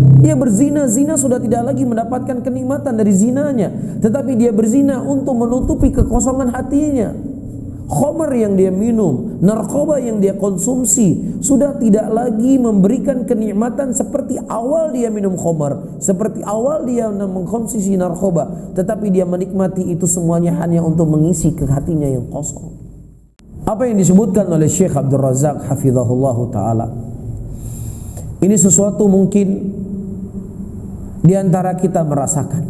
Dia berzina, zina sudah tidak lagi mendapatkan kenikmatan dari zinanya, tetapi dia berzina untuk menutupi kekosongan hatinya. Khamar yang dia minum, narkoba yang dia konsumsi sudah tidak lagi memberikan kenikmatan seperti awal dia minum khamar, seperti awal dia mengkonsumsi narkoba, tetapi dia menikmati itu semuanya hanya untuk mengisi ke hatinya yang kosong. Apa yang disebutkan oleh Syekh Abdul Razak hafizahullah ta'ala, ini sesuatu mungkin di antara kita merasakan,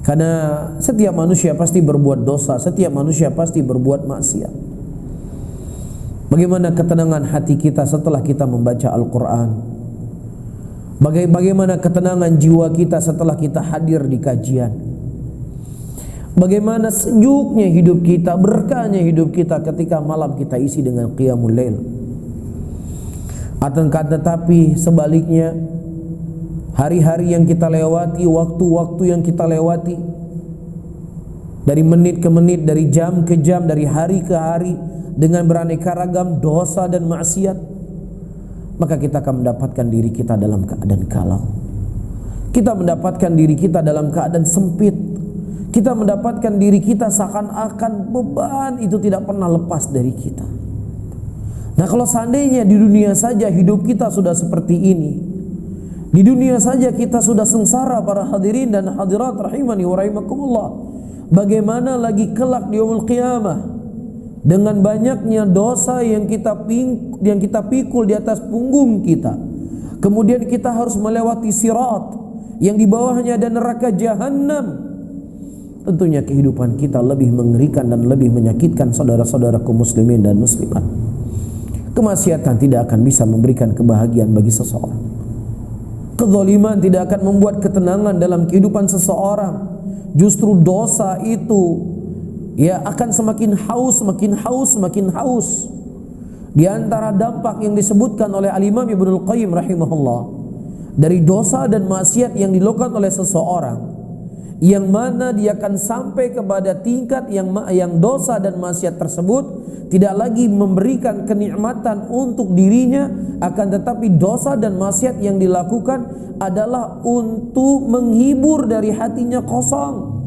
karena setiap manusia pasti berbuat dosa, setiap manusia pasti berbuat maksiat. Bagaimana ketenangan hati kita setelah kita membaca Al-Quran? Bagaimana ketenangan jiwa kita setelah kita hadir di kajian? Bagaimana sejuknya hidup kita, berkahnya hidup kita ketika malam kita isi dengan qiyamul lail? Tetapi sebaliknya, hari-hari yang kita lewati, waktu-waktu yang kita lewati, dari menit ke menit, dari jam ke jam, dari hari ke hari, dengan beraneka ragam dosa dan maksiat, maka kita akan mendapatkan diri kita dalam keadaan galau. Kita mendapatkan diri kita dalam keadaan sempit. Kita mendapatkan diri kita seakan-akan beban itu tidak pernah lepas dari kita. Nah, kalau seandainya di dunia saja hidup kita sudah seperti ini, di dunia saja kita sudah sengsara para hadirin dan hadirat rahimani wa rahimakumullah, bagaimana lagi kelak di yaumul qiyamah dengan banyaknya dosa yang kita pikul di atas punggung kita. Kemudian kita harus melewati sirat yang di bawahnya ada neraka jahanam. Tentunya kehidupan kita lebih mengerikan dan lebih menyakitkan saudara-saudaraku muslimin dan muslimat. Kemaksiatan tidak akan bisa memberikan kebahagiaan bagi seseorang. Kezaliman tidak akan membuat ketenangan dalam kehidupan seseorang. Justru dosa itu akan semakin haus, makin haus, makin haus. Di antara dampak yang disebutkan oleh Al-Imam Ibnul Qayyim rahimahullah dari dosa dan maksiat yang dilakukan oleh seseorang, yang mana dia akan sampai kepada tingkat yang dosa dan maksiat tersebut tidak lagi memberikan kenikmatan untuk dirinya, akan tetapi dosa dan maksiat yang dilakukan adalah untuk menghibur dari hatinya kosong.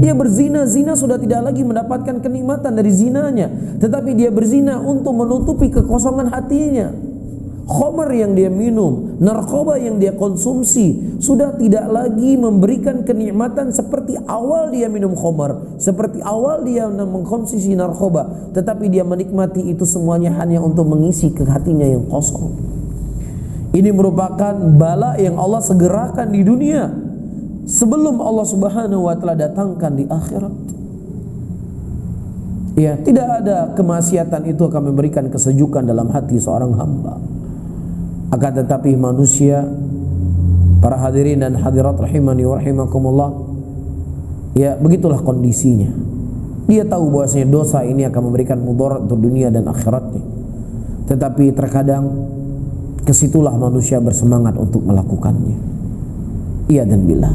Dia berzina, zina sudah tidak lagi mendapatkan kenikmatan dari zinanya, tetapi dia berzina untuk menutupi kekosongan hatinya. Khamar yang dia minum, narkoba yang dia konsumsi sudah tidak lagi memberikan kenikmatan seperti awal dia minum khamar, seperti awal dia mengkonsumsi narkoba, tetapi dia menikmati itu semuanya hanya untuk mengisi ke hatinya yang kosong. Ini merupakan bala yang Allah segerakan di dunia sebelum Allah Subhanahu wa taala datangkan di akhirat. Ya, tidak ada kemaksiatan itu akan memberikan kesejukan dalam hati seorang hamba. Akan tetapi manusia, para hadirin dan hadirat rahimani wa rahimakumullah, begitulah kondisinya. Dia tahu bahwasanya dosa ini akan memberikan mudarat untuk dunia dan akhiratnya, tetapi terkadang kesitulah manusia bersemangat untuk melakukannya. Iya dan billah.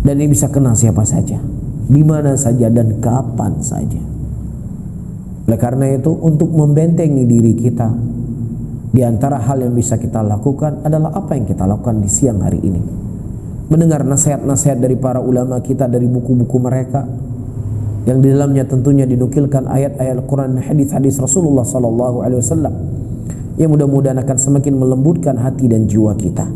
Dan ini bisa kena siapa saja, di mana saja dan kapan saja. Oleh karena itu, untuk membentengi diri kita, di antara hal yang bisa kita lakukan adalah apa yang kita lakukan di siang hari ini. Mendengar nasihat-nasihat dari para ulama kita, dari buku-buku mereka, yang di dalamnya tentunya dinukilkan ayat-ayat Al-Quran dan hadis-hadis Rasulullah SAW, yang mudah-mudahan akan semakin melembutkan hati dan jiwa kita.